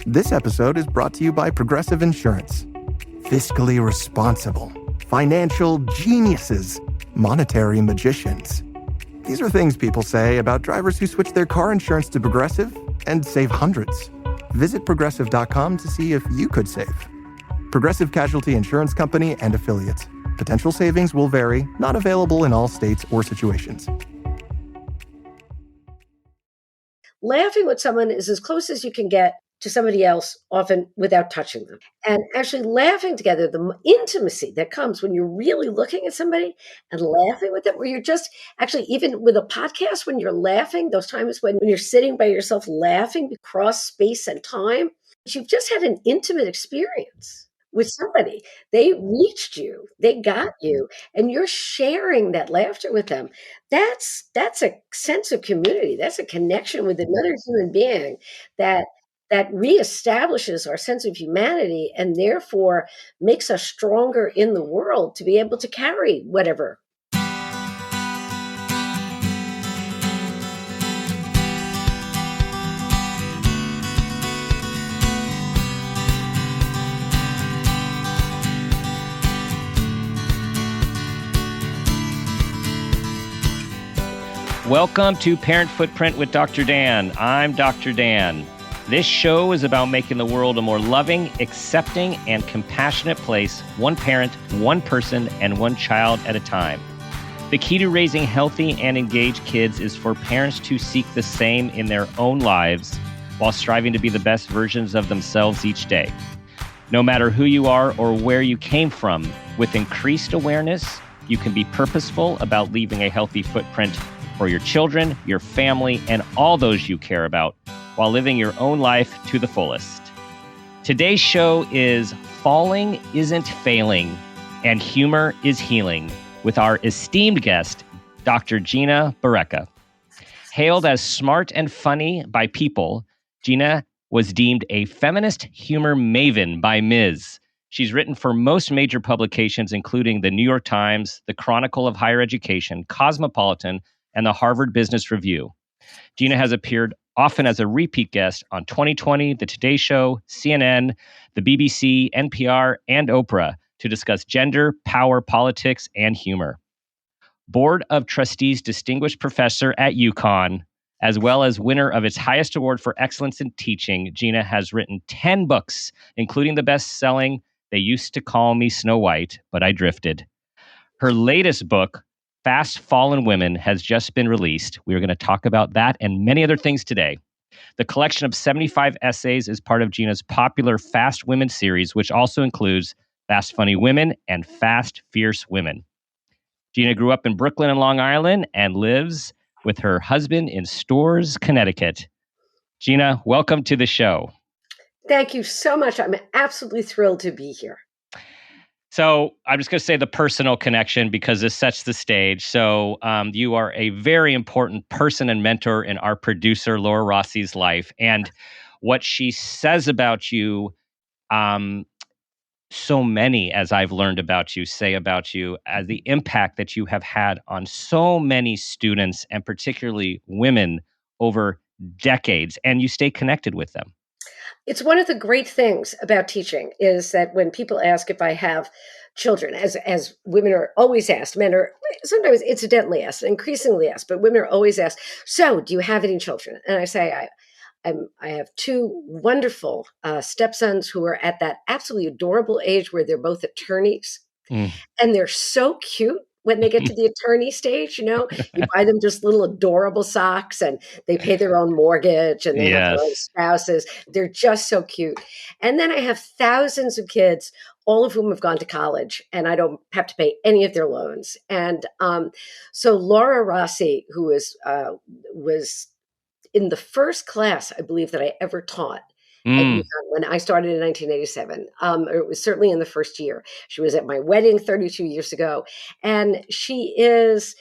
This episode is brought to you by Progressive Insurance. Fiscally responsible, financial geniuses, monetary magicians. These are things people say about drivers who switch their car insurance to Progressive and save hundreds. Visit progressive.com to see if you could save. Progressive Casualty Insurance Company and Affiliates. Potential savings will vary, not available in all states or situations. Laughing with someone is as close as you can get to somebody else, often without touching them. And actually laughing together, the intimacy that comes when you're really looking at somebody and laughing with them, where you're just actually, even with a podcast, when you're laughing, those times when you're sitting by yourself laughing across space and time, you've just had an intimate experience with somebody. They reached you, they got you, and you're sharing that laughter with them. That's a sense of community. That's a connection with another human being that reestablishes our sense of humanity and therefore makes us stronger in the world to be able to carry whatever. Welcome to Parent Footprint with Dr. Dan. I'm Dr. Dan. This show is about making the world a more loving, accepting, and compassionate place, one parent, one person, and one child at a time. The key to raising healthy and engaged kids is for parents to seek the same in their own lives while striving to be the best versions of themselves each day. No matter who you are or where you came from, with increased awareness, you can be purposeful about leaving a healthy footprint for your children, your family, and all those you care about, while living your own life to the fullest. Today's show is Falling Isn't Failing, and Humor is Healing, with our esteemed guest, Dr. Gina Barreca. Hailed as smart and funny by People, Gina was deemed a feminist humor maven by Ms. She's written for most major publications, including the New York Times, the Chronicle of Education, Cosmopolitan, and the Harvard Business Review. Gina has appeared often as a repeat guest on 2020, The Today Show, CNN, the BBC, NPR, and OPRAH to discuss gender, power, politics, and humor. Board of Trustees Distinguished Professor at UConn, as well as winner of its highest award for excellence in teaching, Gina has written 10 books, including the best-selling They Used to Call Me Snow White, But I Drifted. Her latest book, Fast Fallen Women, has just been released. We are going to talk about that and many other things today. The collection of 75 essays is part of Gina's popular Fast Women series, which also includes Fast Funny Women and Fast Fierce Women. Gina grew up in Brooklyn and Long Island and lives with her husband in Storrs, Connecticut. Gina, welcome to the show. Thank you so much. I'm absolutely thrilled to be here. So I'm just going to say the personal connection because this sets the stage. So you are a very important person and mentor in our producer, Laura Rossi's life. And what she says about you, so many, as I've learned about you, say about you, as the impact that you have had on so many students and particularly women over decades, and you stay connected with them. It's one of the great things about teaching is that when people ask if I have children, as women are always asked, men are sometimes incidentally asked, increasingly asked, but women are always asked, so do you have any children? And I say, I have two wonderful stepsons who are at that absolutely adorable age where they're both attorneys. And they're so cute. When they get to the attorney stage, you buy them just little adorable socks and they pay their own mortgage and they have their own spouses. They're just so cute. And then I have thousands of kids, all of whom have gone to college, and I don't have to pay any of their loans. And so Laura Rossi, who was in the first class, I believe, that I ever taught, at UConn when I started in 1987. It was certainly in the first year. She was at my wedding 32 years ago. And she's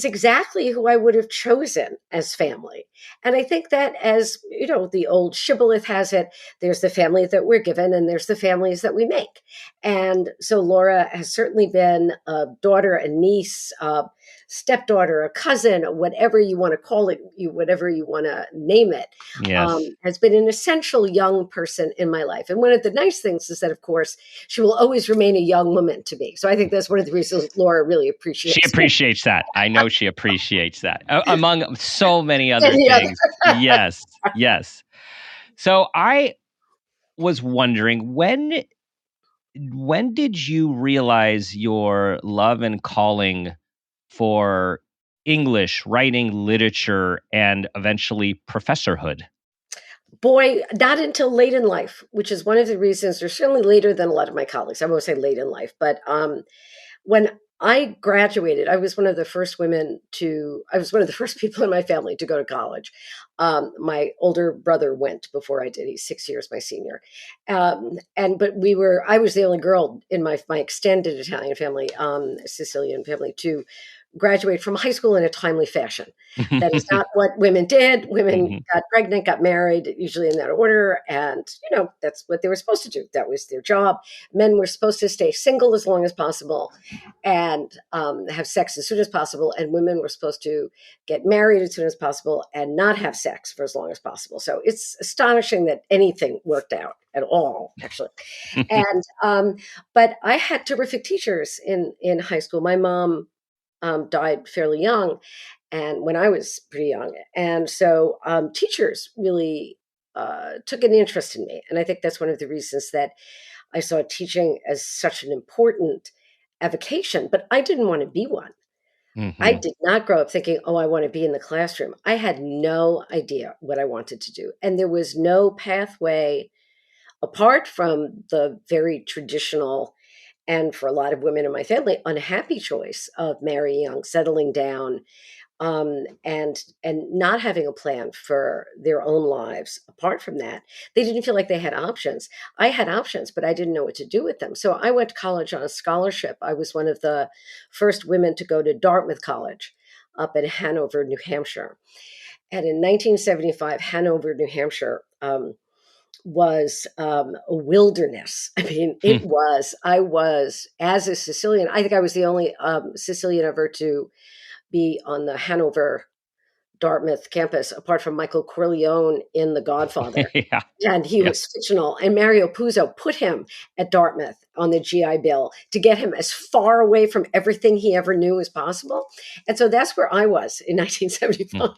exactly who I would have chosen as family. And I think that, as the old shibboleth has it, there's the family that we're given and there's the families that we make. And so Laura has certainly been a daughter, a niece, stepdaughter, a cousin, whatever you want to call it, whatever you want to name it, Yes. has been an essential young person in my life. And one of the nice things is that, of course, she will always remain a young woman to me. So I think that's one of the reasons Laura really appreciates She me. appreciates that. I know she appreciates that, among so many other Any other- things. Yes, yes. So I was wondering, when did you realize your love and calling for English, writing, literature, and eventually professorhood? Boy, not until late in life, which is one of the reasons, or certainly later than a lot of my colleagues. I won't say late in life, but when I graduated, I was one of the first I was one of the first people in my family to go to college. My older brother went before I did. He's 6 years my senior. I was the only girl in my extended Italian family, Sicilian family, to graduate from high school in a timely fashion. That is not what women did. Women got pregnant, got married, usually in that order. And, that's what they were supposed to do. That was their job. Men were supposed to stay single as long as possible and have sex as soon as possible. And women were supposed to get married as soon as possible and not have sex for as long as possible. So it's astonishing that anything worked out at all, actually. And but I had terrific teachers in high school. My mom died fairly young, and when I was pretty young. And so teachers really took an interest in me. And I think that's one of the reasons that I saw teaching as such an important avocation, but I didn't want to be one. I did not grow up thinking, oh, I want to be in the classroom. I had no idea what I wanted to do. And there was no pathway apart from the very traditional, and for a lot of women in my family, unhappy choice of marrying young, settling down, and not having a plan for their own lives. Apart from that, they didn't feel like they had options. I had options, but I didn't know what to do with them. So I went to college on a scholarship. I was one of the first women to go to Dartmouth College up in Hanover, New Hampshire. And in 1975, Hanover, New Hampshire, was a wilderness. I mean, I was, as a Sicilian, I think I was the only Sicilian ever to be on the Hanover Dartmouth campus, apart from Michael Corleone in The Godfather. Yeah. And he was fictional. And Mario Puzo put him at Dartmouth on the GI Bill to get him as far away from everything he ever knew as possible. And so that's where I was in 1975.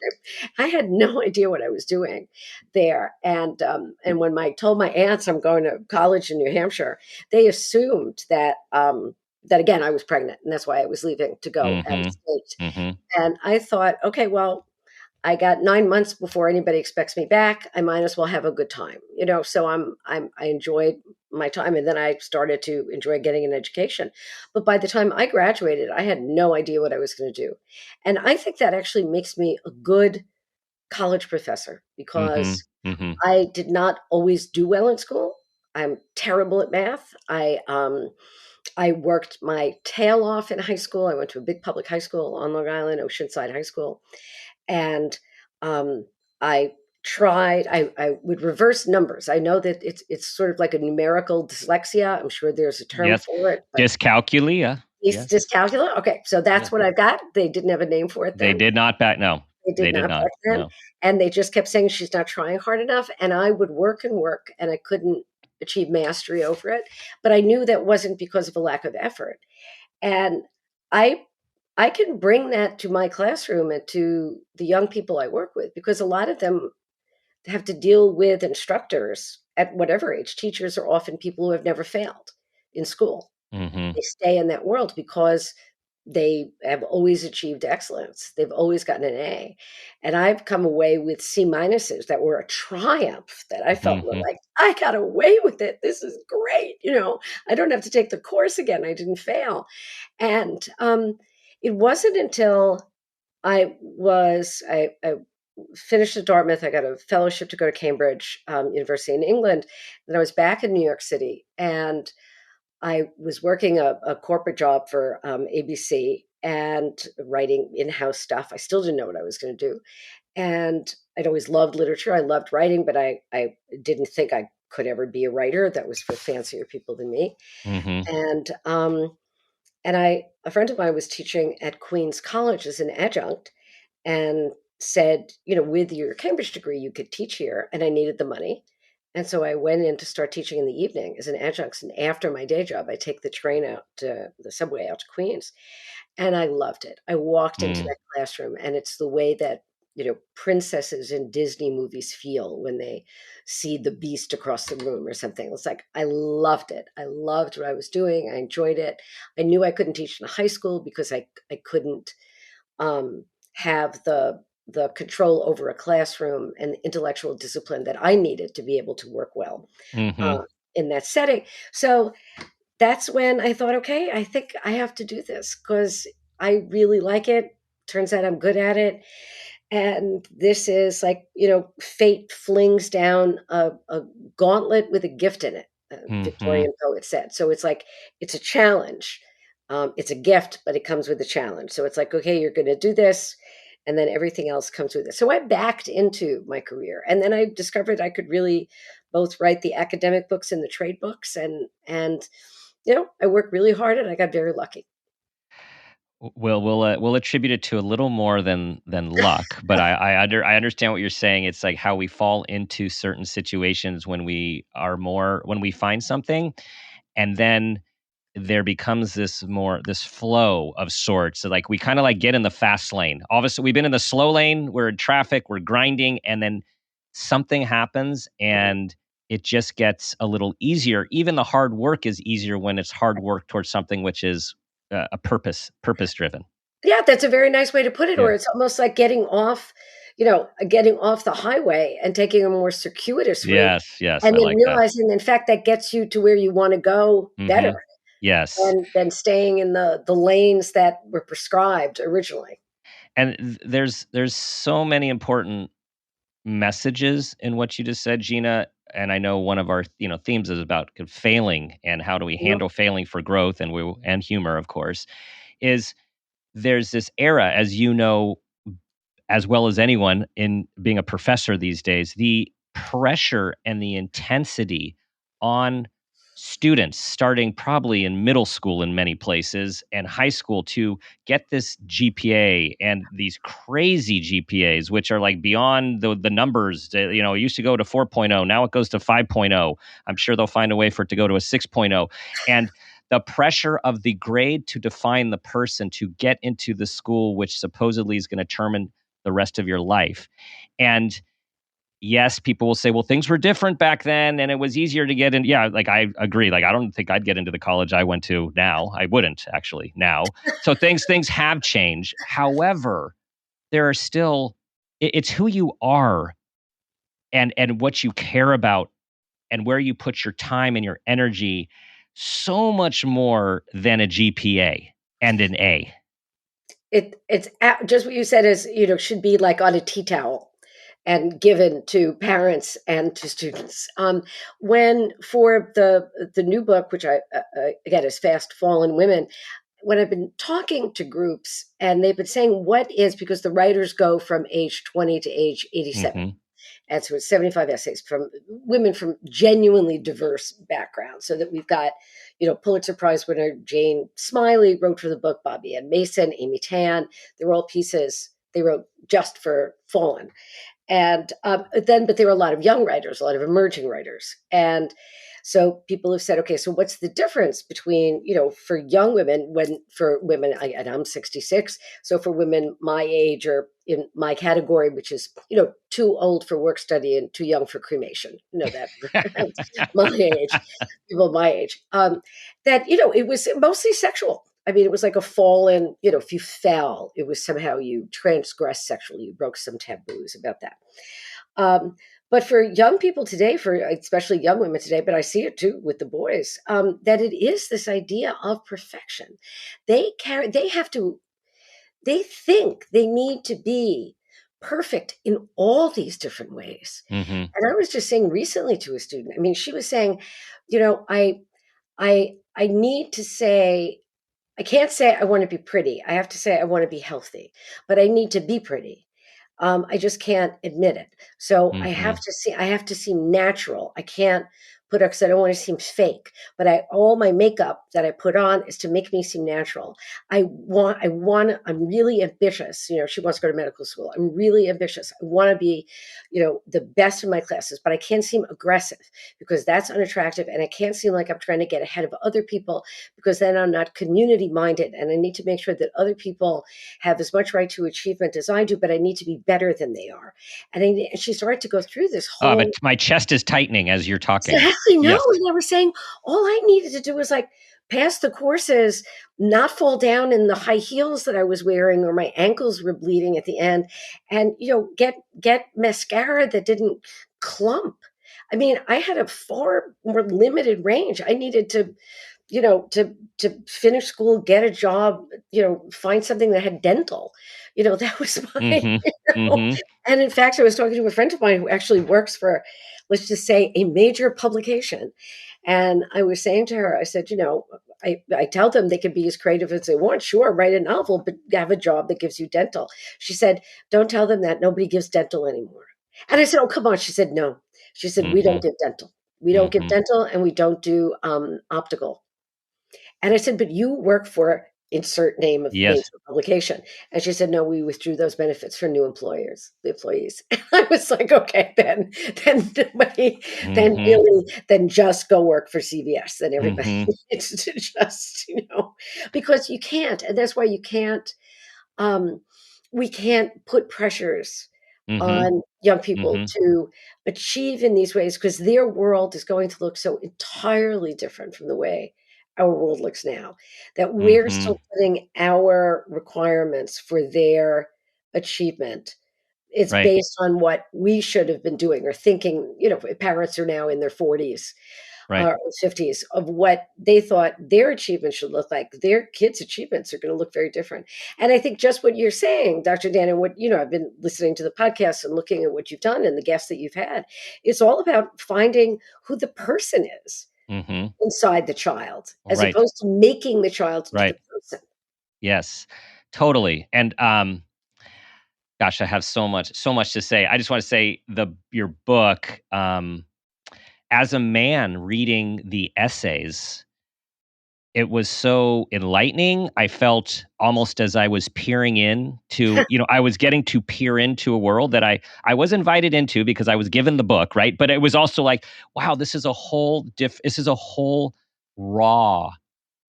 I had no idea what I was doing there. And when I told my aunts I'm going to college in New Hampshire, they assumed that that again, I was pregnant, and that's why I was leaving to go out of state. And I thought, okay, well, I got 9 months before anybody expects me back. I might as well have a good time, So I enjoyed my time, and then I started to enjoy getting an education. But by the time I graduated, I had no idea what I was going to do, and I think that actually makes me a good college professor because I did not always do well in school. I'm terrible at math. I worked my tail off in high school. I went to a big public high school on Long Island, Oceanside High School. And I would reverse numbers. I know that it's sort of like a numerical dyslexia. I'm sure there's a term for it. Dyscalculia. Dyscalculia. Okay. So that's what I've got. They didn't have a name for it then. They did not back. No, they did not back then. No. And they just kept saying she's not trying hard enough. And I would work and work, and I couldn't achieve mastery over it. But I knew that wasn't because of a lack of effort. And I can bring that to my classroom and to the young people I work with, because a lot of them have to deal with instructors at whatever age. Teachers are often people who have never failed in school. They stay in that world because they have always achieved excellence. They've always gotten an A. And I've come away with C minuses that were a triumph, that I felt were like, I got away with it. This is great. I don't have to take the course again. I didn't fail. And it wasn't until I finished at Dartmouth, I got a fellowship to go to Cambridge University in England, that I was back in New York City. And I was working a corporate job for ABC and writing in-house stuff. I still didn't know what I was going to do. And I'd always loved literature. I loved writing, but I didn't think I could ever be a writer. That was for fancier people than me. And And a friend of mine was teaching at Queens College as an adjunct and said, with your Cambridge degree, you could teach here. And I needed the money. And so I went in to start teaching in the evening as an adjunct. And after my day job, I take the train out to the subway out to Queens. And I loved it. I walked into Mm. that classroom, and it's the way that, princesses in Disney movies feel when they see the beast across the room or something. It's like, I loved it. I loved what I was doing. I enjoyed it. I knew I couldn't teach in a high school because I couldn't have the control over a classroom and the intellectual discipline that I needed to be able to work well Hmm. uh, in that setting. So that's when I thought, okay, I think I have to do this because I really like it. Turns out I'm good at it. And this is like, fate flings down a gauntlet with a gift in it, a Hmm. Victorian poet said. So it's like, it's a challenge. It's a gift, but it comes with a challenge. So it's like, okay, you're going to do this. And then everything else comes with it. So I backed into my career. And then I discovered I could really both write the academic books and the trade books. And I worked really hard and I got very lucky. We'll attribute it to a little more than luck, but I understand what you're saying. It's like how we fall into certain situations when we find something, and then there becomes this flow of sorts. So like we kind of like get in the fast lane. All of a sudden, we've been in the slow lane. We're in traffic. We're grinding, and then something happens, Mhm. and it just gets a little easier. Even the hard work is easier when it's hard work towards something which is a purpose driven. Yeah, that's a very nice way to put it. Or Yeah. it's almost like getting off the highway and taking a more circuitous route Yes. Yes. and I then like that. realizing, in fact, that gets you to where you want to go better Hmm. Yes. than staying in the lanes that were prescribed originally. And there's so many important messages in what you just said, Gina. And I know one of our themes is about failing and how do we Mhm. handle failing for growth and humor, of course. Is there's this era, as you know, as well as anyone in being a professor these days, the pressure and the intensity on students starting probably in middle school in many places and high school to get this GPA and these crazy GPAs, which are like beyond the numbers. It used to go to 4.0. Now it goes to 5.0. I'm sure they'll find a way for it to go to a 6.0. And the pressure of the grade to define the person to get into the school, which supposedly is going to determine the rest of your life. And yes, people will say, well, things were different back then and it was easier to get in. Yeah, like I agree. Like I don't think I'd get into the college I went to now. I wouldn't actually now. So things have changed. However, there are still it's who you are and what you care about and where you put your time and your energy so much more than a GPA and an A. Just what you said is, should be like on a tea towel and given to parents and to students. When for the new book, which again is Fast Fallen Women, when I've been talking to groups and they've been saying, what is, because the writers go from age 20 to age 87. Mm-hmm. And so it's 75 essays from women from genuinely diverse backgrounds. So that we've got, Pulitzer Prize winner Jane Smiley wrote for the book, Bobby Ann Mason, Amy Tan. They were all pieces they wrote just for Fallen. And but there were a lot of young writers, a lot of emerging writers. And so people have said, okay, so what's the difference between, for young women, for women, and I'm 66. So for women my age or in my category, which is, too old for work study and too young for cremation, that my age, people my age, that, it was mostly sexual. I mean, it was like a fall in, if you fell, it was somehow you transgressed sexually, you broke some taboos about that. But for young people today, for especially young women today, but I see it too with the boys, that it is this idea of perfection. They think they need to be perfect in all these different ways. Mm-hmm. And I was just saying recently to a student, I mean, she was saying, I need to say, I can't say I want to be pretty. I have to say I want to be healthy, but I need to be pretty. I just can't admit it. So I Mm-hmm. have to see. I have to seem natural. I can't put on, because I don't want to seem fake. But all my makeup that I put on is to make me seem natural. I'm really ambitious. She wants to go to medical school. I'm really ambitious. I want to be, the best in my classes, but I can't seem aggressive because that's unattractive. And I can't seem like I'm trying to get ahead of other people because then I'm not community minded. And I need to make sure that other people have as much right to achievement as I do, but I need to be better than they are. And she started to go through this whole. But my chest is tightening as you're talking. Exactly. No, Yes. and they were saying all I needed to do was like pass the courses, not fall down in the high heels that I was wearing, or my ankles were bleeding at the end, and get mascara that didn't clump. I mean, I had a far more limited range. I needed to finish school, get a job, find something that had dental. That was my. And in fact, I was talking to a friend of mine who actually works for, let's just say, a major publication. And I was saying to her, I said, I tell them they can be as creative as they want. Sure, write a novel, but have a job that gives you dental. She said, don't tell them that. Nobody gives dental anymore. And I said, oh, come on. She said, no. She said, we don't give dental. We don't give dental, and we don't do optical. And I said, but you work for insert name of major publication. And she said, no, we withdrew those benefits for new employees. And I was like, okay, then just go work for CBS. Then everybody needs to just, because you can't. And that's why you can't, we can't put pressures on young people to achieve in these ways, because their world is going to look so entirely different from the way our world looks now, that we're still putting our requirements for their achievement. It's based on what we should have been doing or thinking. Parents are now in their 40s or 50s of what they thought their achievement should look like. Their kids' achievements are going to look very different. And I think just what you're saying, Dr. Dan, and what, I've been listening to the podcast and looking at what you've done and the guests that you've had, it's all about finding who the person is. Inside the child, as opposed to making the child into the person. Yes, totally. And gosh, I have so much to say. I just want to say your book, as a man reading the essays, it was so enlightening. I felt almost as I was peering into, I was getting to peer into a world that I was invited into because I was given the book, right? But it was also like, wow, this is a whole raw,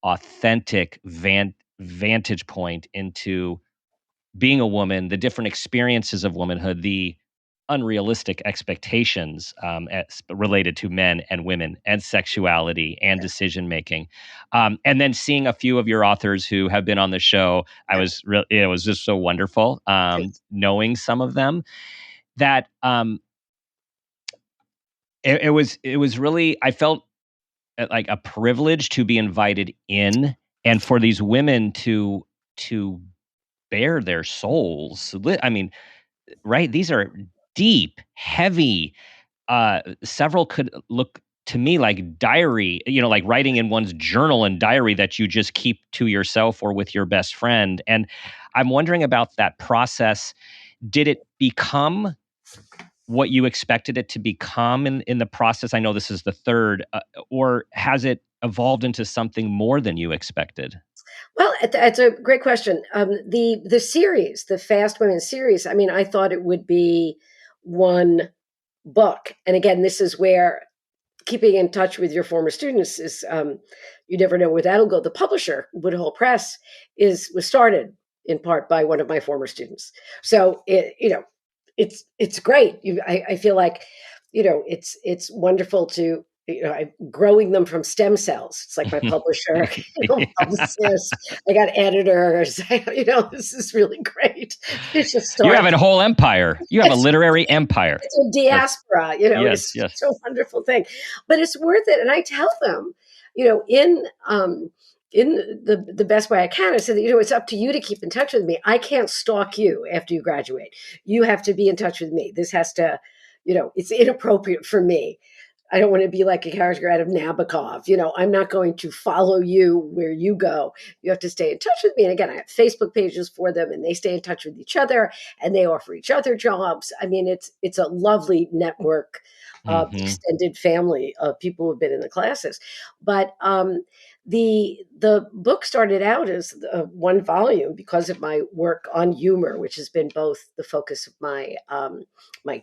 authentic vantage point into being a woman, the different experiences of womanhood, the unrealistic expectations related to men and women and sexuality and decision making, and then seeing a few of your authors who have been on the show, it was just so wonderful knowing some of them. That it was really, I felt like a privilege to be invited in, and for these women to bare their souls. I mean, right? These are deep, heavy. Several could look to me like diary, like writing in one's journal and diary that you just keep to yourself or with your best friend. And I'm wondering about that process. Did it become what you expected it to become in the process? I know this is the third, or has it evolved into something more than you expected? Well, that's a great question. The series, the Fast Women series, I mean, I thought it would be one book. And again, this is where keeping in touch with your former students is, you never know where that'll go. The publisher, Woodhull Press, was started in part by one of my former students. So, it's great. I feel like, it's wonderful to, I'm growing them from stem cells. It's like my publisher, publicist. I got editors. This is really great. It's just you have a whole empire. You have a literary empire. It's a diaspora. Yes, it's a wonderful thing, but it's worth it. And I tell them, in the best way I can, I said, it's up to you to keep in touch with me. I can't stalk you after you graduate. You have to be in touch with me. This has to, it's inappropriate for me I don't want to be like a character out of Nabokov. I'm not going to follow you where you go. You have to stay in touch with me. And again, I have Facebook pages for them, and they stay in touch with each other, and they offer each other jobs. I mean, it's a lovely network, extended family of people who've been in the classes. But the book started out as one volume because of my work on humor, which has been both the focus of my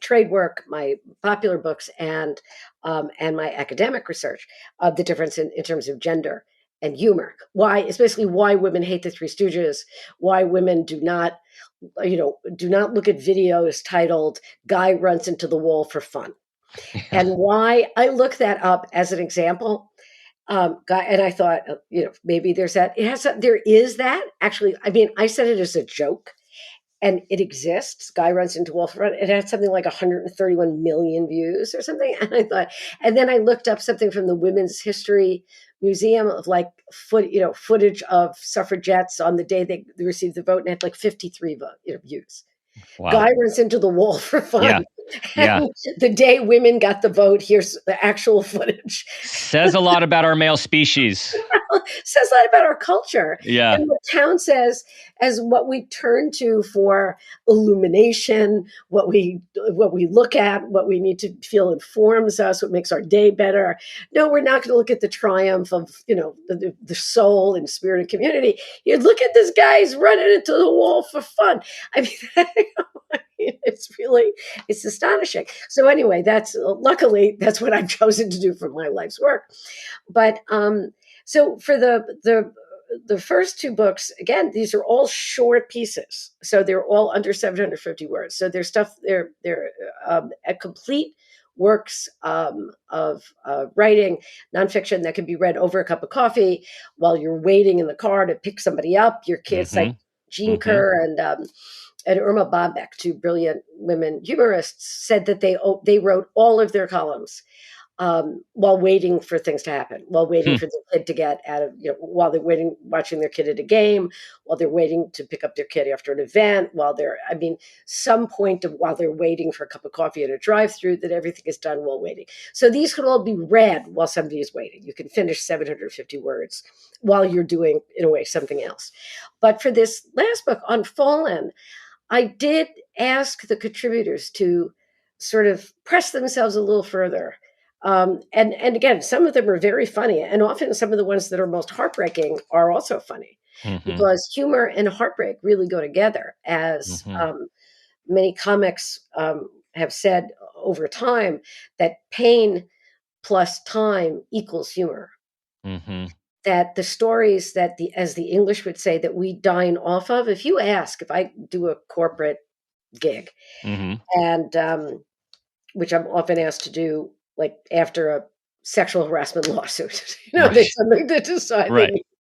trade work, my popular books, and my academic research of the difference in terms of gender and humor. It's basically why women hate the Three Stooges, why women do not look at videos titled "Guy Runs into the Wall for Fun," and why I look that up as an example. And I thought, maybe there's that. There is that actually. I mean, I said it as a joke, and it exists. Guy runs into wall front. It had something like 131 million views or something. And I thought, and then I looked up something from the Women's History Museum of footage of suffragettes on the day they received the vote, and it had like 53 views. Wow. Guy runs into the wall for fun. Yeah. Yeah. The day women got the vote, here's the actual footage. Says a lot about our male species. Says a lot about our culture. Yeah. And the town says as what we turn to for illumination, what we look at, what we need to feel informs us, what makes our day better. No, we're not going to look at the triumph of, the soul and spirit of community. You look at this guy's running into the wall for fun. I mean, it's astonishing. So anyway, luckily that's what I've chosen to do for my life's work. But so for the first two books, again, these are all short pieces, so they're all under 750 words. So they're complete works of writing, nonfiction that can be read over a cup of coffee while you're waiting in the car to pick somebody up. Your kids, like Jean Kerr and Irma Bombeck, two brilliant women humorists, said that they wrote all of their columns while waiting for things to happen, while waiting for the kid to get out of, while they're watching their kid at a game, while they're waiting to pick up their kid after an event, while they're waiting for a cup of coffee at a drive-through, that everything is done while waiting. So these could all be read while somebody is waiting. You can finish 750 words while you're doing, in a way, something else. But for this last book on Fallen, I did ask the contributors to sort of press themselves a little further. And again, some of them are very funny, and often some of the ones that are most heartbreaking are also funny, because humor and heartbreak really go together, as many comics have said over time, that pain plus time equals humor. That the stories that as the English would say, that we dine off of. If I do a corporate gig, and which I'm often asked to do, like after a sexual harassment lawsuit, there's something to decide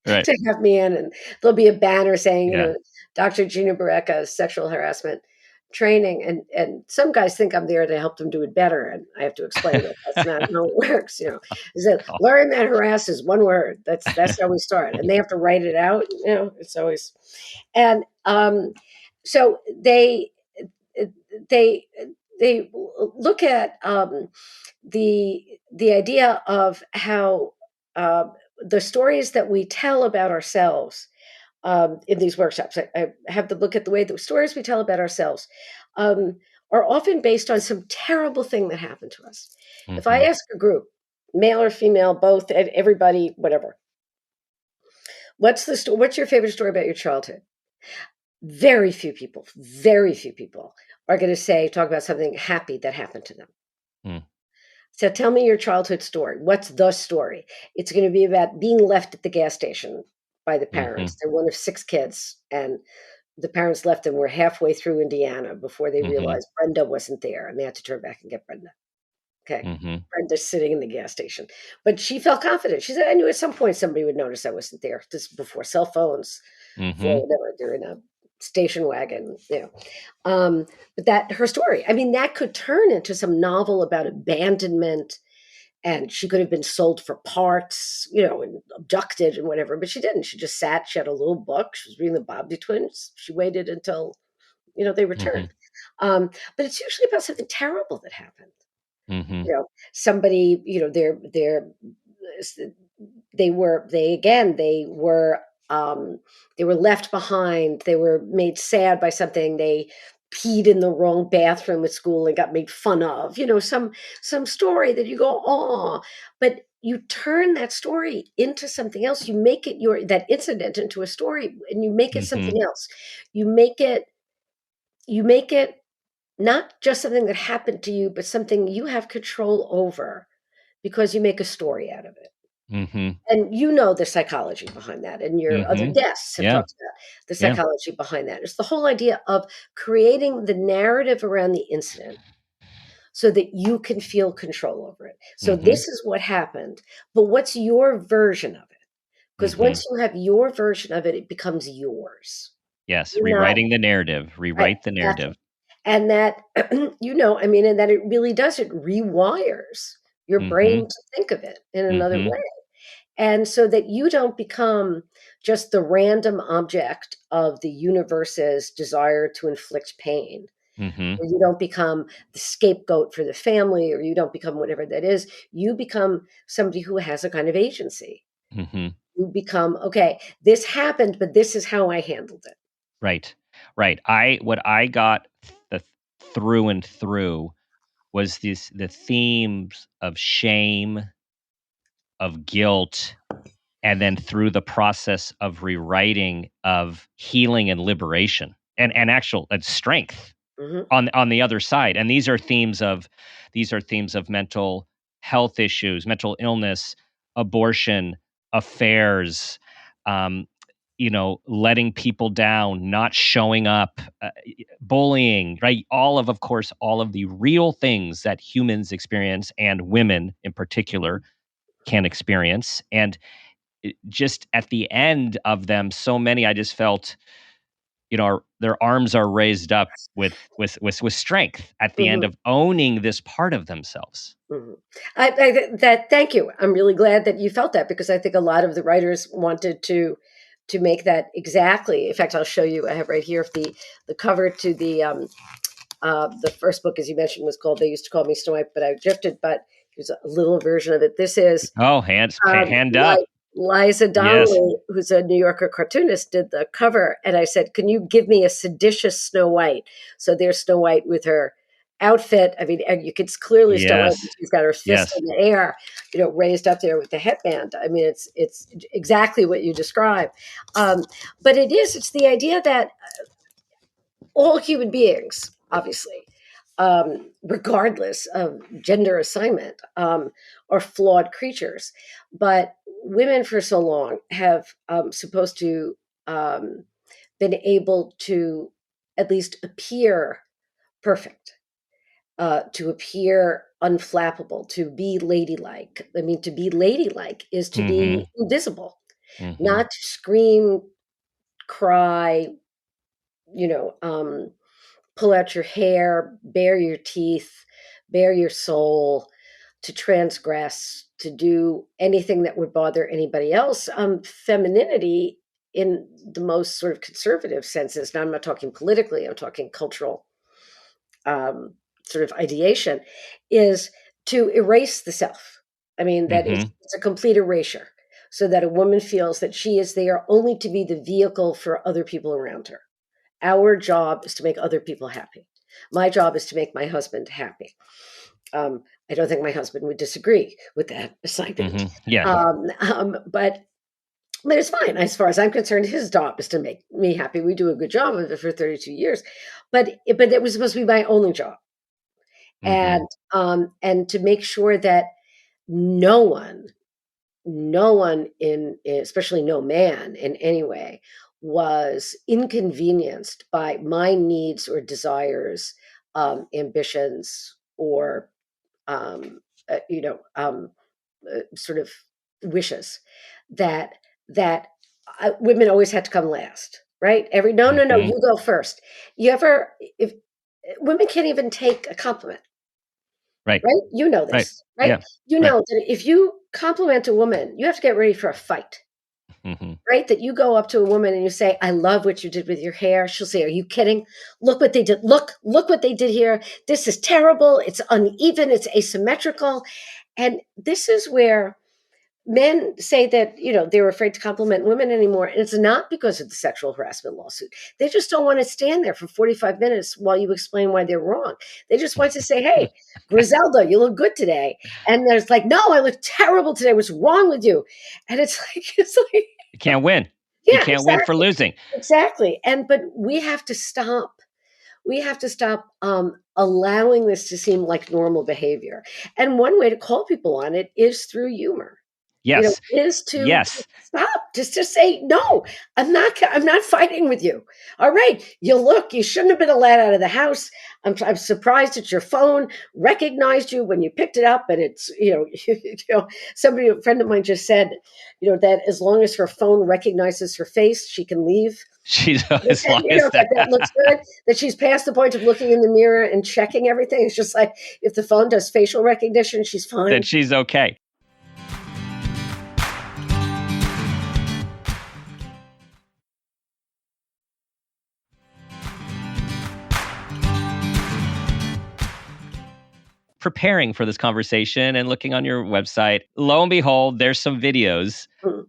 to have me in, and there'll be a banner saying, Dr. Gina Barreca, sexual harassment training, and some guys think I'm there to help them do it better, and I have to explain that that's not how it works. Is that learn that harass is one word. That's how we start, and they have to write it out. It's always, and so they look at the idea of how the stories that we tell about ourselves in these workshops. I have to look at the way the stories we tell about ourselves are often based on some terrible thing that happened to us. If I ask a group, male or female, both, everybody, whatever, what's your favorite story about your childhood? Very few people are going to talk about something happy that happened to them. So tell me your childhood story. What's the story? It's going to be about being left at the gas station by the parents. They're one of 6 kids, and the parents left them. Were halfway through Indiana before they realized Brenda wasn't there, and they had to turn back and get Brenda. Okay. Brenda's sitting in the gas station, but she felt confident. She said, I knew at some point somebody would notice I wasn't there. This is before cell phones, before whatever, they're in a station wagon, but that her story, I mean, that could turn into some novel about abandonment, and she could have been sold for parts, and abducted and whatever, but she didn't. She just sat. She had a little book. She was reading the Bobbie twins. She waited until, they returned. But it's usually about something terrible that happened. Mm-hmm. Somebody, they were they were left behind. They were made sad by something. They peed in the wrong bathroom at school and got made fun of. Some story that you go, oh, but you turn that story into something else. You make it that incident into a story, and you make it something else. You make it not just something that happened to you, but something you have control over, because you make a story out of it. Mm-hmm. And the psychology behind that, and your other guests have talked about the psychology behind that. It's the whole idea of creating the narrative around the incident so that you can feel control over it. So this is what happened, but what's your version of it? Because once you have your version of it, it becomes yours. Yes, You're rewriting the narrative. Rewrite the narrative. And that, and that it really does, it rewires your brain to think of it in another way. And so that you don't become just the random object of the universe's desire to inflict pain. Or you don't become the scapegoat for the family, or you don't become whatever that is. You become somebody who has a kind of agency. You become, okay, this happened, but this is how I handled it. Right. What I got through and through was the themes of shame, of guilt, and then through the process of rewriting, of healing and liberation, and actual strength on the other side. And these are themes of mental health issues, mental illness, abortion, affairs, letting people down, not showing up, bullying, right? All of the real things that humans experience, and women in particular can experience. And just at the end of them, so many, I just felt, their arms are raised up with strength at the end of owning this part of themselves. Thank you. I'm really glad that you felt that, because I think a lot of the writers wanted to make that exactly. In fact, I'll show you. I have right here the cover to the first book, as you mentioned, was called "They Used to Call Me Snow White, but I Drifted." But here's a little version of it. This is hand up. Liza Donnelly, who's a New Yorker cartoonist, did the cover, and I said, "Can you give me a seditious Snow White?" So there's Snow White with her outfit. I mean, and you could clearly still she's got her fist in the air, raised up there with the headband. I mean, it's exactly what you describe. But it's the idea that all human beings, obviously, regardless of gender assignment, are flawed creatures. But women for so long have supposed to been able to at least appear perfect, to appear unflappable, to be ladylike. I mean, to be ladylike is to be invisible, not to scream, cry, pull out your hair, bare your teeth, bare your soul, to transgress, to do anything that would bother anybody else. Femininity, in the most sort of conservative senses, now I'm not talking politically, I'm talking cultural sort of ideation, is to erase the self. I mean, that it's a complete erasure, so that a woman feels that she is there only to be the vehicle for other people around her. Our job is to make other people happy. My job is to make my husband happy. I don't think my husband would disagree with that assignment. But it's fine. As far as I'm concerned, his job is to make me happy. We do a good job of it for 32 years. But it was supposed to be my only job. And to make sure that no one especially no man in any way, was inconvenienced by my needs or desires, ambitions, or sort of wishes. That women always had to come last, right? No, you go first. If women can't even take a compliment, right? You know this, right? Yeah. Know that if you compliment a woman, you have to get ready for a fight. great that you go up to a woman and you say, I love what you did with your hair. She'll say, are you kidding? Look what they did. Look what they did here. This is terrible. It's uneven. It's asymmetrical. And this is where men say that, they're afraid to compliment women anymore. And it's not because of the sexual harassment lawsuit. They just don't want to stand there for 45 minutes while you explain why they're wrong. They just want to say, hey, Griselda, you look good today. And there's like, no, I look terrible today. What's wrong with you? And it's like, You can't win. Yeah, you can't win for losing. Exactly. But we have to stop. We have to stop allowing this to seem like normal behavior. And one way to call people on it is through humor. Yes. Is to yes. stop, just to say, no, I'm not fighting with you. All right. You shouldn't have been allowed out of the house. I'm surprised that your phone recognized you when you picked it up. And it's, a friend of mine just said, that as long as her phone recognizes her face, she can leave. She's as long as that looks good, that she's past the point of looking in the mirror and checking everything. It's just like, if the phone does facial recognition, she's fine. Then she's okay. Preparing for this conversation and looking on your website, lo and behold, there's some videos. Mm-hmm.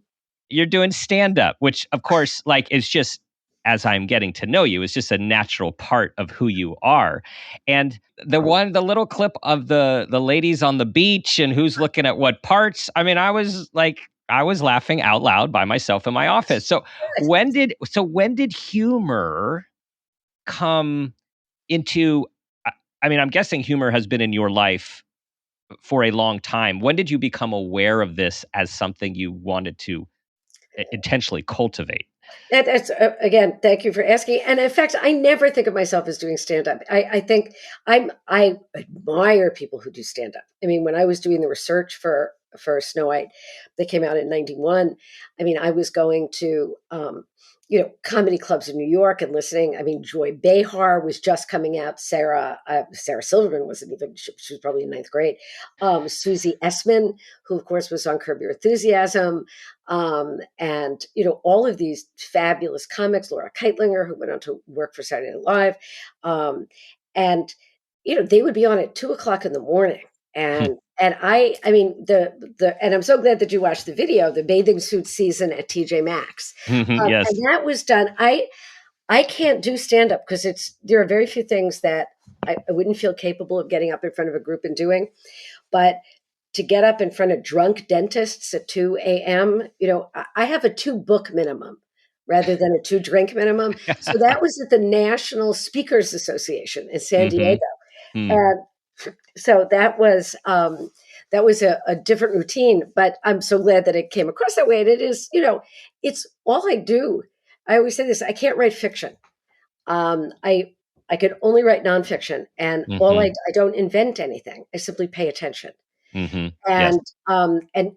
You're doing stand-up, which of course, is just, as I'm getting to know you, is just a natural part of who you are. And the little clip of the ladies on the beach and who's looking at what parts, I mean, I was laughing out loud by myself in my office. So when did humor come into, I mean, I'm guessing humor has been in your life for a long time. When did you become aware of this as something you wanted to intentionally cultivate? That's again, thank you for asking. And in fact, I never think of myself as doing stand-up. I think I admire people who do stand-up. I mean, when I was doing the research for Snow White that came out in 91, I mean, I was going to comedy clubs in New York and listening. I mean, Joy Behar was just coming out. Sarah Silverman wasn't even, she was probably in ninth grade. Susie Essman, who of course was on Curb Your Enthusiasm. And, all of these fabulous comics, Laura Keitlinger, who went on to work for Saturday Night Live. And, they would be on at 2:00 in the morning. And I mean, and I'm so glad that you watched the video, the bathing suit season at TJ Maxx. Yes. And that was done. I can't do stand-up because there are very few things that I wouldn't feel capable of getting up in front of a group and doing. But to get up in front of drunk dentists at 2 a.m., I have a 2-book minimum rather than a 2-drink minimum. So that was at the National Speakers Association in San Diego. And so that was a different routine, but I'm so glad that it came across that way. And it is, it's all I do. I always say this, I can't write fiction. I could only write nonfiction, and I don't invent anything. I simply pay attention. And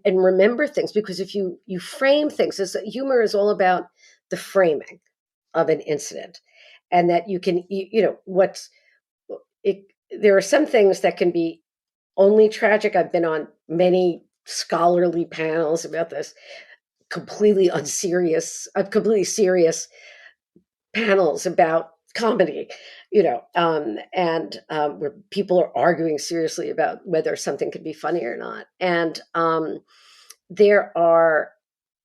remember things, because if you frame things, humor is all about the framing of an incident, and that you can, there are some things that can be only tragic. I've been on many scholarly panels about this, completely serious panels about comedy, where people are arguing seriously about whether something could be funny or not. And there are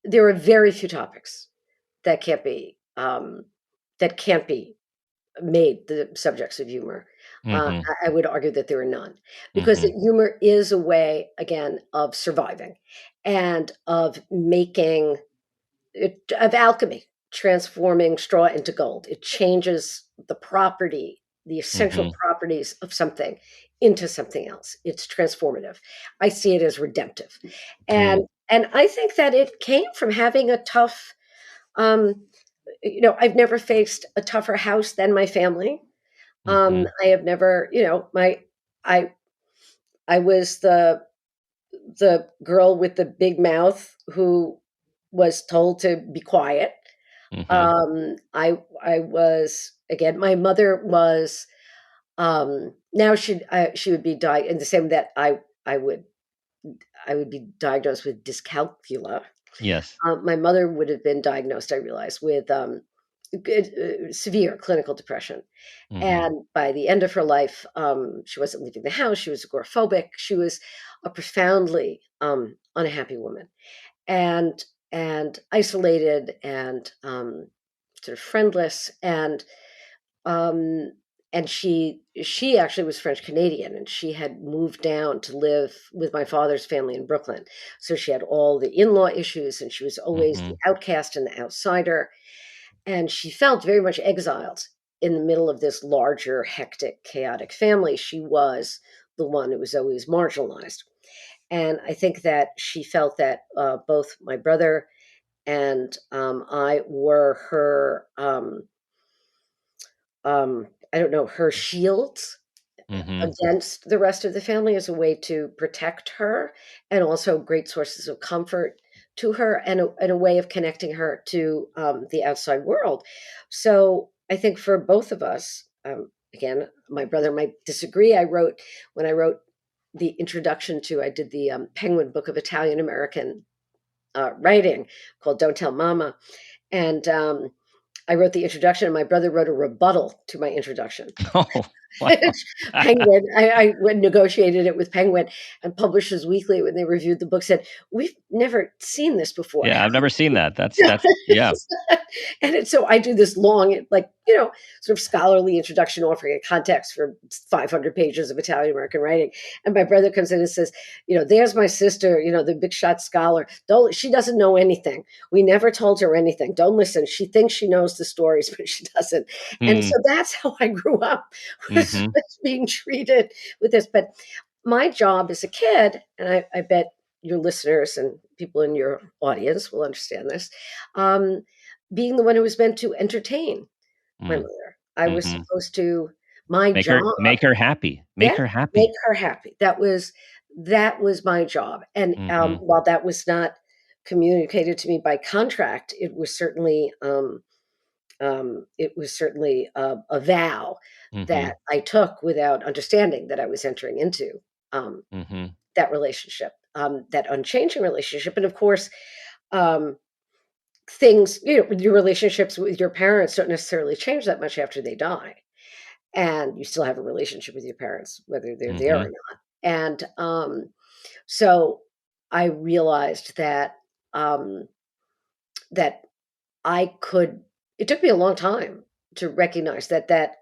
very few topics that can't be made the subjects of humor. I would argue that there are none, because humor is a way, again, of surviving and of of alchemy, transforming straw into gold. It changes the essential properties of something into something else. It's transformative. I see it as redemptive. And I think that it came from having a tough, I've never faced a tougher house than my family. I have never, I was the girl with the big mouth who was told to be quiet. I was, again, my mother was, now she would be in the same that I would be diagnosed with dyscalculia. Yes. My mother would have been diagnosed, I realized, with severe clinical depression. Mm-hmm. And by the end of her life, she wasn't leaving the house. She was agoraphobic. She was a profoundly unhappy woman, and isolated, and sort of friendless, um, and she actually was French Canadian, and she had moved down to live with my father's family in Brooklyn. So she had all the in-law issues, and she was always Mm-hmm. the outcast and the outsider, and she felt very much exiled in the middle of this larger, hectic, chaotic family. She was the one who was always marginalized. And I think that she felt that both my brother and I were her, I don't know, her shields Mm-hmm. against the rest of the family, as a way to protect her, and also great sources of comfort to her, and a way of connecting her to the outside world. So I think for both of us, again, my brother might disagree. When I wrote the introduction to, I did the Penguin Book of Italian American writing called Don't Tell Mama. And I wrote the introduction, and my brother wrote a rebuttal to my introduction. Oh, wow. Penguin. I negotiated it with Penguin, and Publishers Weekly, when they reviewed the book, said, "We've never seen this before." Yeah, I've never seen that. That's yeah. So I do this long, like, sort of scholarly introduction, offering a context for 500 pages of Italian American writing. And my brother comes in and says, "There's my sister, the big shot scholar. She doesn't know anything. We never told her anything. Don't listen. She thinks she knows the stories, but she doesn't." And Mm, so that's how I grew up, was, mm-hmm. was being treated with this. But my job as a kid, and I bet your listeners and people in your audience will understand this, um, being the one who was meant to entertain my Mm, mother. I was mm-hmm. supposed to, my Make job, her happy. Make yeah, her make happy. her happy. That was my job. And Mm-hmm. while that was not communicated to me by contract, it was certainly a vow Mm-hmm. that I took without understanding that I was entering into um, Mm-hmm. that relationship, that unchanging relationship. And of course, um, things, your relationships with your parents don't necessarily change that much after they die. And you still have a relationship with your parents, whether they're there or Mm-hmm. not. And so I realized um, that it took me a long time to recognize that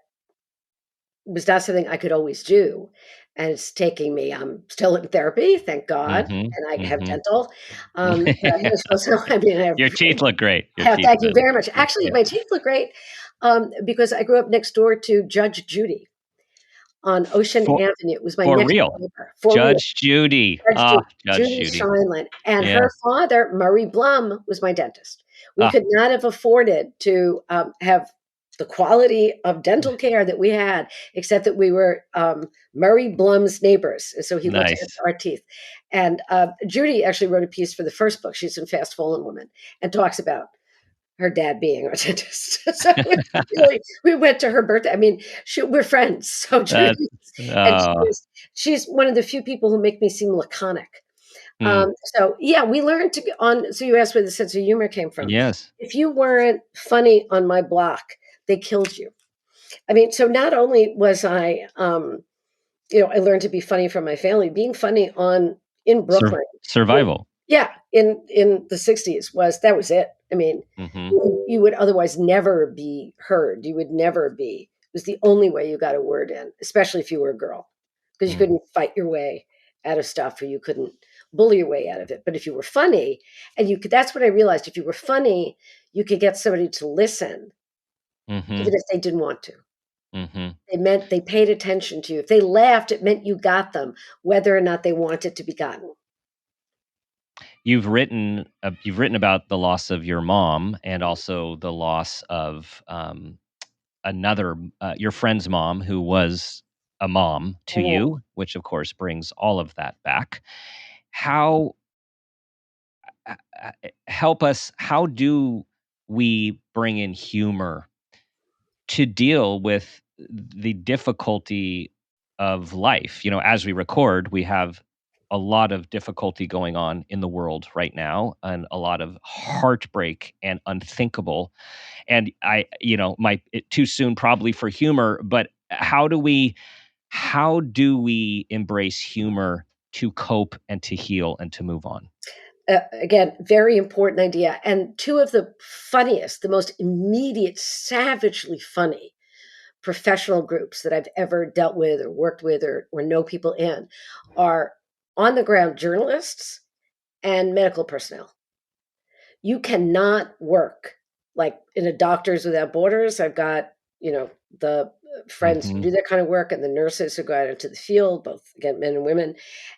was not something I could always do. And it's taking me, I'm still in therapy, thank God, Mm-hmm. and I have Mm-hmm. dental. But I'm also, I mean, Your teeth look great. Your teeth thank you really very look much. great. Actually, Yeah. my teeth look great, because I grew up next door to Judge Judy on Ocean For Avenue. It was my for next door real. neighbor, for real. Judge Judy. Judge Ah, Judy, Judge Judy Judy. Steinlein, and Yeah. her father, Murray Blum, was my dentist. We Ah, could not have afforded to have the quality of dental care that we had, except that we were Murray Blum's neighbors, and so he looked nice. after our teeth. And Judy actually wrote a piece for the first book. She's in Fast Fallen Woman, and talks about her dad being our dentist. So we went to her birthday. I mean, we're friends. So Judy, That's and oh. she's one of the few people who make me seem laconic. Mm, So yeah, we learned to so you asked where the sense of humor came from. yes. If you weren't funny on my block, they killed you. I mean, so not only was I learned to be funny from my family, being funny in Brooklyn. Survival. Yeah, in the 60s that was it. I mean, Mm-hmm. you would otherwise never be heard. You would never be. It was the only way you got a word in, especially if you were a girl, because you Mm. couldn't fight your way out of stuff, or you couldn't bully your way out of it. But if you were funny, and you could, that's what I realized. If you were funny, you could get somebody to listen, Mm-hmm. even if they didn't want to. Mm-hmm. They paid attention to you. If they laughed, it meant you got them, whether or not they wanted to be gotten. You've written about the loss of your mom, and also the loss of another your friend's mom, who was a mom to Mhm. you, which of course brings all of that back. How help us? How do we bring in humor to deal with the difficulty of life? As we record, we have a lot of difficulty going on in the world right now, and a lot of heartbreak and unthinkable. And too soon probably for humor, but how do we embrace humor to cope and to heal and to move on? Again, very important idea. And two of the funniest, the most immediate, savagely funny professional groups that I've ever dealt with or worked with or know people in are on the ground journalists and medical personnel. You cannot work like in a Doctors Without Borders. I've got, the friends who do that kind of work, and the nurses who go out into the field, both again, men and women,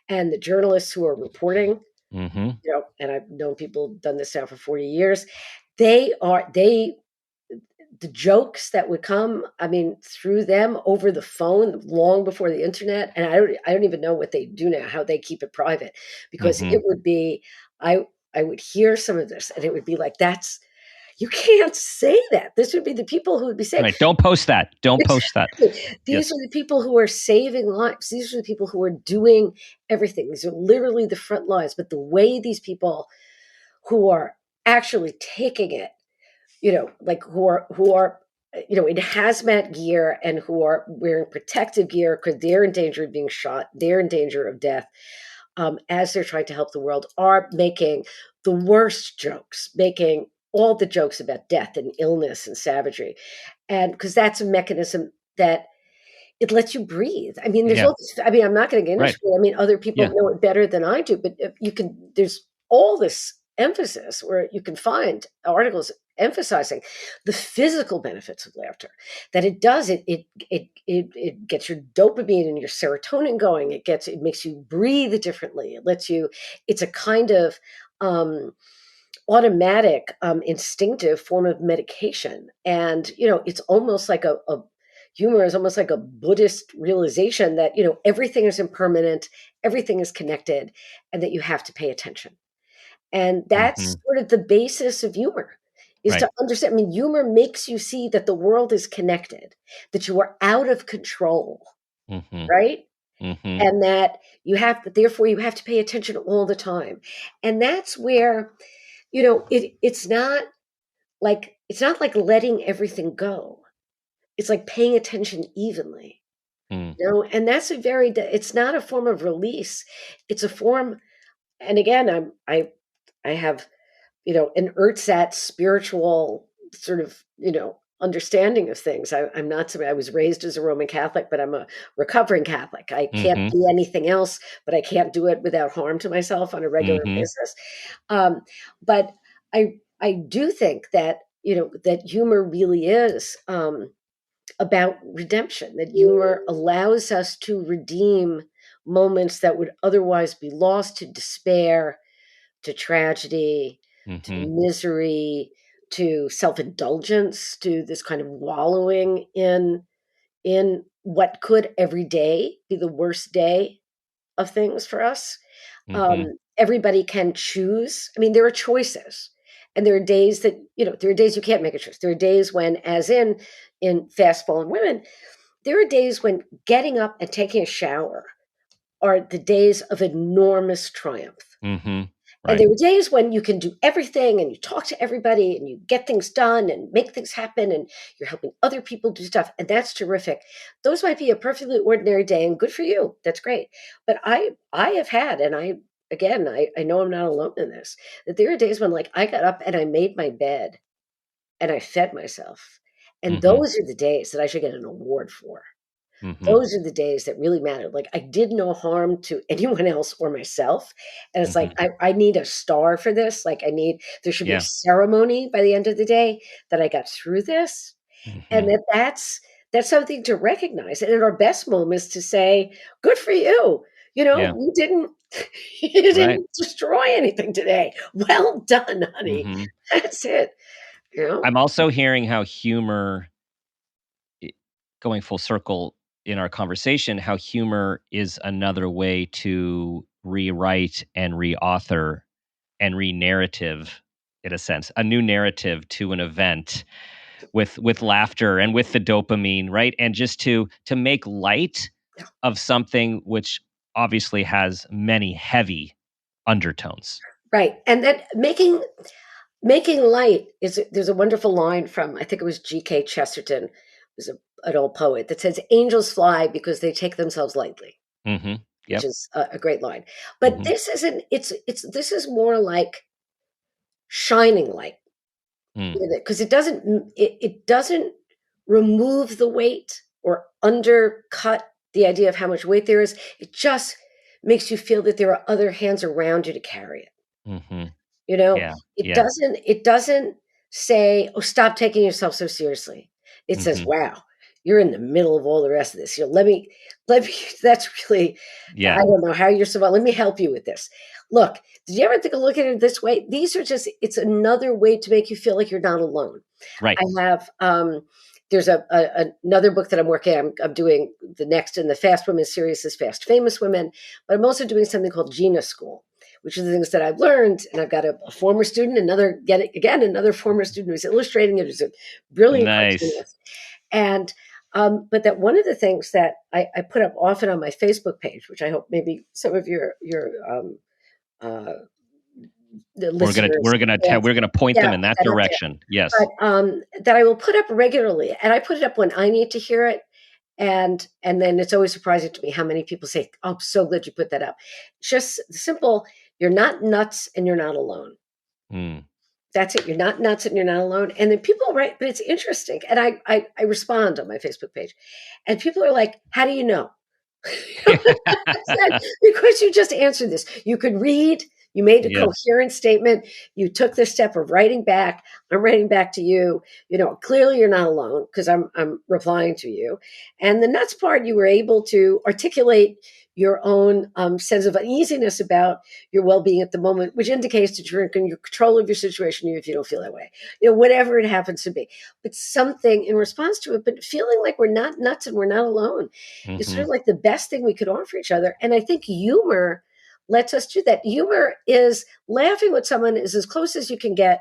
and the journalists who are reporting. And I've known people who've done this now for 40 years. The jokes that would come, through them over the phone long before the internet. And I don't even know what they do now, how they keep it private, because it would be, I would hear some of this and it would be like, you can't say that. This would be the people who would be saying, right, don't post that. Don't post that. These are the people who are saving lives. These are the people who are doing everything. These are literally the front lines. But the way these people who are actually taking it, like who are in hazmat gear and who are wearing protective gear because they're in danger of being shot, they're in danger of death, as they're trying to help the world, are making the worst jokes, making all the jokes about death and illness and savagery. And because that's a mechanism that it lets you breathe. There's all this, I'm not going to get into it. Other people know it better than I do, but there's all this emphasis where you can find articles emphasizing the physical benefits of laughter, that it does, it gets your dopamine and your serotonin going. It makes you breathe differently. It's a kind of, automatic, instinctive form of medication. And, it's almost like humor is almost like a Buddhist realization that, everything is impermanent, everything is connected, and that you have to pay attention. And that's sort of the basis of humor, is to understand. Humor makes you see that the world is connected, that you are out of control, right? And that therefore you have to pay attention all the time. And that's where, it's not like letting everything go. It's like paying attention evenly, and that's it's not a form of release. It's a form. And again, I have, an ersatz spiritual sort of, understanding of things. I'm not somebody, I was raised as a Roman Catholic, but I'm a recovering Catholic. I can't do anything else, but I can't do it without harm to myself on a regular basis. But I do think that, that humor really is about redemption, that humor allows us to redeem moments that would otherwise be lost to despair, to tragedy, to misery, to self-indulgence, to this kind of wallowing in what could every day be the worst day of things for us. Everybody can choose. There are choices. And there are days that, there are days you can't make a choice. There are days when, as in Fast Fallen Women, there are days when getting up and taking a shower are the days of enormous triumph. And there were days when you can do everything and you talk to everybody and you get things done and make things happen and you're helping other people do stuff. And that's terrific. Those might be a perfectly ordinary day, and good for you. That's great. But I have had, and I know I'm not alone in this, that there are days when I got up and I made my bed and I fed myself. And those are the days that I should get an award for. Those are the days that really matter. I did no harm to anyone else or myself. And it's I need a star for this. There should be a ceremony by the end of the day that I got through this. And that's something to recognize. And in our best moments to say, good for you. You didn't destroy anything today. Well done, honey. That's it. I'm also hearing how humor, going full circle in our conversation, how humor is another way to rewrite and reauthor and re-narrative, in a sense, a new narrative to an event with laughter and with the dopamine, right? And just to make light of something which obviously has many heavy undertones. Right. And that making light there's a wonderful line from, I think it was G.K. Chesterton, who's an old poet, that says, "Angels fly because they take themselves lightly," Mm-hmm. which Yep. is a great line. But Mm-hmm. this isn't, this is more like shining light, because it doesn't remove the weight or undercut the idea of how much weight there is. It just makes you feel that there are other hands around you to carry it. Mm-hmm. You know, Yeah. it Yeah. doesn't say, "Oh, stop taking yourself so seriously." It says, Mm-hmm. "Wow, you're in the middle of all the rest of this. Let me, that's really, I don't know how you're surviving. Let me help you with this. Look, did you ever think of looking at it this way? These are just, it's another way to make you feel like you're not alone." Right. I have, there's another book that I'm working on. I'm doing the next in the Fast Women series is Fast Famous Women, but I'm also doing something called Gina School, which are the things that I've learned. And I've got a former student, another former student who's illustrating it, who's a brilliant Nice. cartoonist. And, but that one of the things that I put up often on my Facebook page, which I hope maybe some of your uh, the listeners, we're gonna point them in that direction. Yes. but that I will put up regularly, and I put it up when I need to hear it. And then it's always surprising to me how many people say, "Oh, I'm so glad you put that up." Just simple. You're not nuts and you're not alone. Mm. That's it. You're not nuts and you're not alone. And then people write, but it's interesting. And I respond on my Facebook page, and people are like, "How do you know?" Because you just answered this. You could read, you made a Yes. coherent statement, you took the step of writing back. I'm writing back to you. Clearly you're not alone because I'm replying to you. And the nuts part, you were able to articulate your own sense of uneasiness about your well-being at the moment, which indicates that you're in your control of your situation, even if you don't feel that way. Whatever it happens to be. But something in response to it, but feeling like we're not nuts and we're not alone. It's sort of like the best thing we could offer each other. And I think humor lets us do that. Humor is laughing with someone is as close as you can get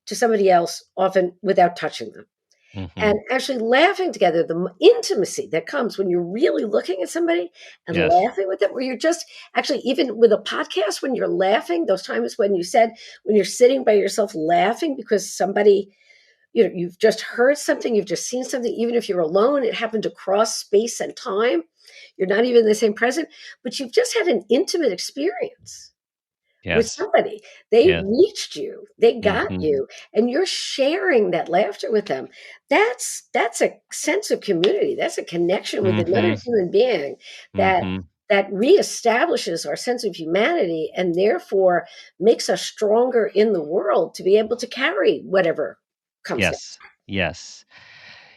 to somebody else, often without touching them. Mm-hmm. And actually laughing together, the intimacy that comes when you're really looking at somebody and Yes. laughing with them, where you're just actually, even with a podcast, when you're laughing, those times when you're sitting by yourself laughing because somebody, you've just heard something, you've just seen something, even if you're alone, it happened across space and time. You're not even in the same present, but you've just had an intimate experience with Yes. somebody. They Yes. reached you, they got Mm-hmm. you, and you're sharing that laughter with them. That's a sense of community. That's a connection with another human being that Mm-hmm. that reestablishes our sense of humanity and therefore makes us stronger in the world to be able to carry whatever comes next. Yes.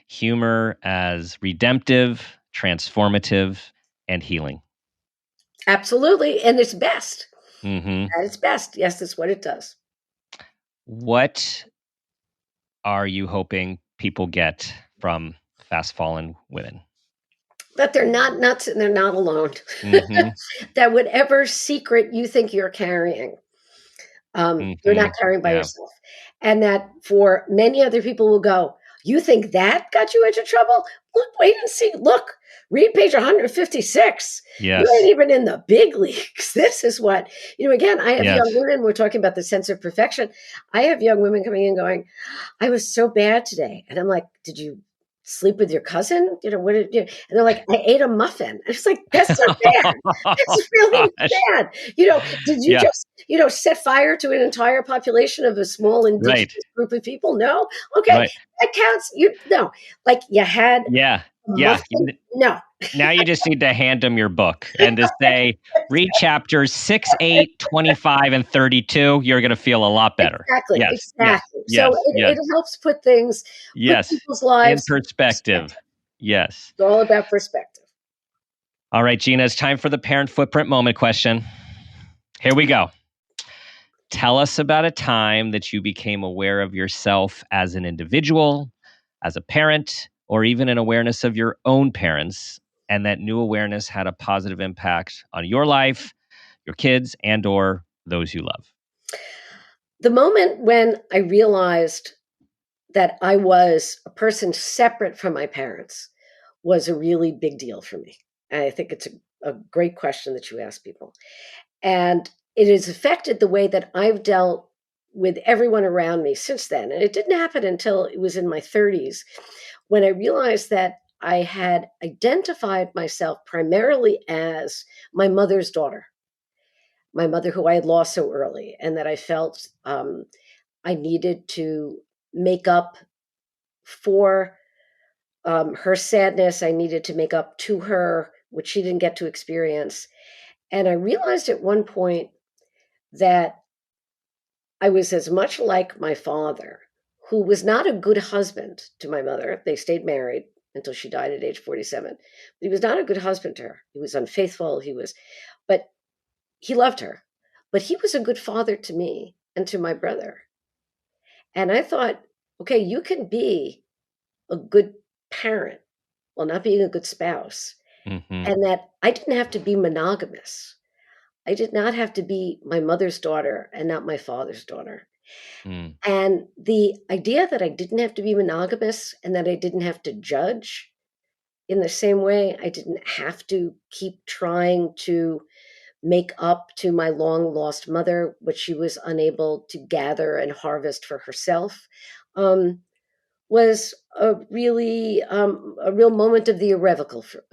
Humor as redemptive, transformative, and healing. Absolutely. And it's best. Mm-hmm. At its best. Yes, that's what it does. What are you hoping people get from Fast Fallen Women? That they're not nuts and they're not alone. Mm-hmm. That whatever secret you think you're carrying, you're not carrying by yourself. And that for many other people will go, "You think that got you into trouble? Look, wait and see. Look, read page 156. Yes. You ain't even in the big leagues. This is what," again, I have Yes. young women, we're talking about the sense of perfection. I have young women coming in going, "I was so bad today." And I'm like, "Did you sleep with your cousin? What did you?" And they're like, "I ate a muffin." And it's like, "That's so bad. That's really bad. Did you just, set fire to an entire population of a small indigenous group of people? No? Okay. That counts. Like you had a muffin? No." Now you just need to hand them your book and to say, read chapters 6, 8, 25, and 32. You're going to feel a lot better. Exactly. Yes. Exactly. Yes. So it helps put things, put people's lives in perspective. Yes. It's all about perspective. All right, Gina, it's time for the parent footprint moment question. Here we go. Tell us about a time that you became aware of yourself as an individual, as a parent, or even an awareness of your own parents, and that new awareness had a positive impact on your life, your kids, and or those you love. The moment when I realized that I was a person separate from my parents was a really big deal for me. And I think it's a great question that you ask people. And it has affected the way that I've dealt with everyone around me since then. And it didn't happen until it was in my 30s when I realized that I had identified myself primarily as my mother's daughter, my mother who I had lost so early, and that I felt I needed to make up for her sadness. I needed to make up to her, which she didn't get to experience. And I realized at one point that I was as much like my father, who was not a good husband to my mother. They stayed married until she died at age 47. But he was not a good husband to her. He was unfaithful. But he loved her. But he was a good father to me and to my brother. And I thought, okay, you can be a good parent while not being a good spouse. Mm-hmm. And that I didn't have to be monogamous. I did not have to be my mother's daughter and not my father's daughter. Mm. And the idea that I didn't have to be monogamous and that I didn't have to judge in the same way, I didn't have to keep trying to make up to my long lost mother, which she was unable to gather and harvest for herself, was a real moment of the irrevocable for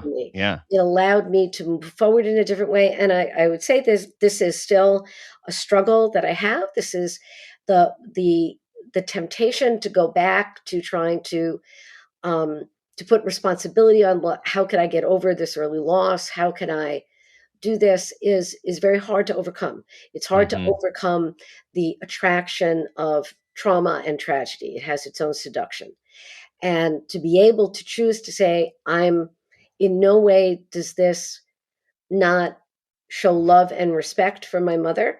me. Yeah. It allowed me to move forward in a different way. And I would say this is still a struggle that I have. This is the temptation to go back to trying to put responsibility on how can I get over this early loss? How can I do this is very hard to overcome. It's hard to overcome the attraction of trauma and tragedy. It has its own seduction. And to be able to choose to say, I'm in no way does this not show love and respect for my mother,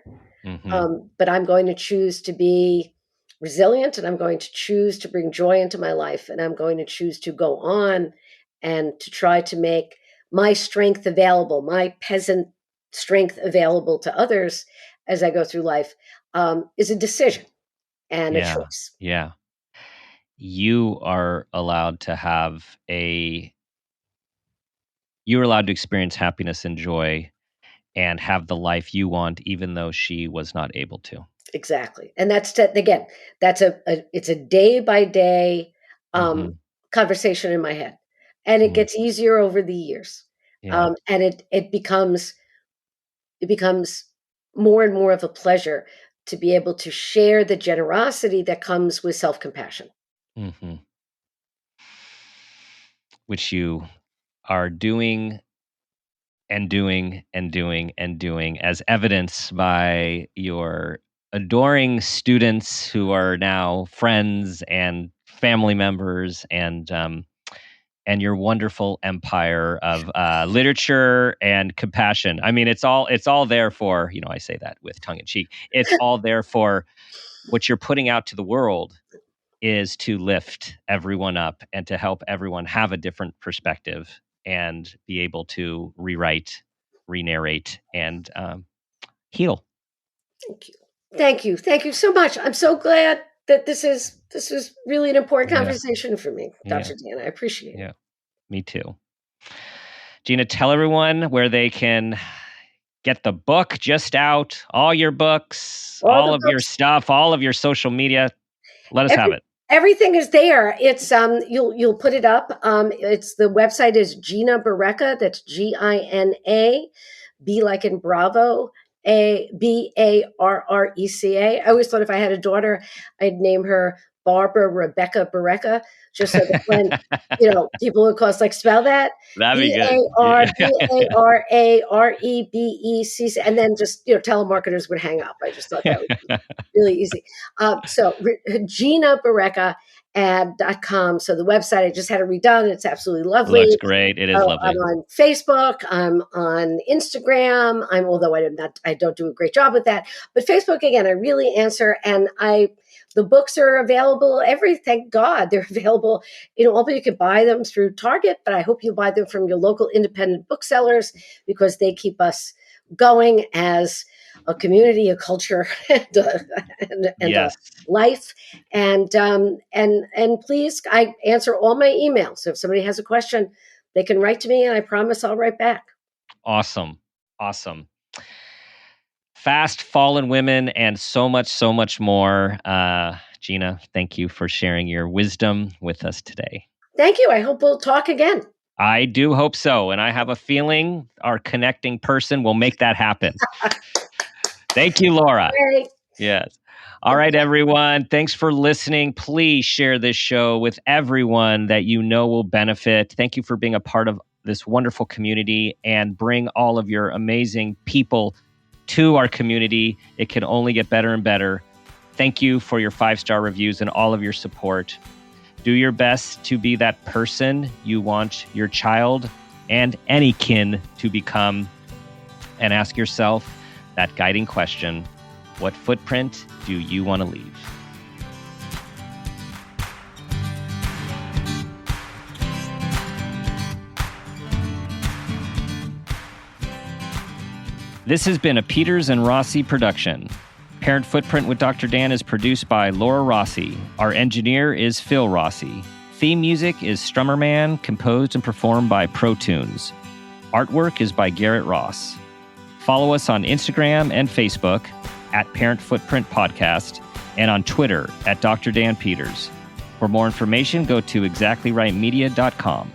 but I'm going to choose to be resilient, and I'm going to choose to bring joy into my life, and I'm going to choose to go on and to try to make my strength available, my peasant strength available to others as I go through life, is a decision and a choice. Yeah. You are allowed to you're allowed to experience happiness and joy and have the life you want, even though she was not able to. Exactly. And that's it's a day by day conversation in my head, and it gets easier over the years. Yeah. And it becomes more and more of a pleasure to be able to share the generosity that comes with self-compassion. Which you are doing and doing and doing and doing, as evidenced by your adoring students who are now friends and family members, and your wonderful empire of literature and compassion. I mean, it's all there for, I say that with tongue in cheek. It's all there for what you're putting out to the world is to lift everyone up and to help everyone have a different perspective and be able to rewrite, re-narrate, and heal. Thank you so much. I'm so glad that this was really an important conversation for me, Dr. Dan. I appreciate it. Yeah, me too. Gina, tell everyone where they can get the book just out, all your books, all of your stuff, all of your social media. Let us have it. Everything is there. It's you'll put it up. It's the website is Gina Barreca. That's GINA, B like in Bravo, BARRECA. I always thought if I had a daughter, I'd name her Barbara Rebecca Barreca, just so that when people would call us like spell that. That'd be good. BARBAREBECC, and then just telemarketers would hang up. I just thought that would be really easy. So Gina Barreca .com. So the website, I just had it redone. It's absolutely lovely. Looks great. It is lovely. I'm on Facebook. I'm on Instagram. Although I don't do a great job with that, but Facebook again, I really answer, and the books are available. Thank God they're available. Although you can buy them through Target, but I hope you buy them from your local independent booksellers because they keep us going as a community, a culture, and a life. And please, I answer all my emails. So if somebody has a question, they can write to me, and I promise I'll write back. Awesome. Fast fallen women and so much more. Gina, thank you for sharing your wisdom with us today. Thank you. I hope we'll talk again. I do hope so. And I have a feeling our connecting person will make that happen. Thank you, Laura. Great. Yes. All right, everyone. Thanks for listening. Please share this show with everyone that you know will benefit. Thank you for being a part of this wonderful community, and bring all of your amazing people to our community. It can only get better and better. Thank you for your 5-star reviews and all of your support. Do your best to be that person you want your child and any kin to become. And ask yourself that guiding question: what footprint do you want to leave? This has been a Peters and Rossi production. Parent Footprint with Dr. Dan is produced by Laura Rossi. Our engineer is Phil Rossi. Theme music is Strummerman, composed and performed by Pro Tunes. Artwork is by Garrett Ross. Follow us on Instagram and Facebook at Parent Footprint Podcast, and on Twitter at Dr. Dan Peters. For more information, go to exactlyrightmedia.com.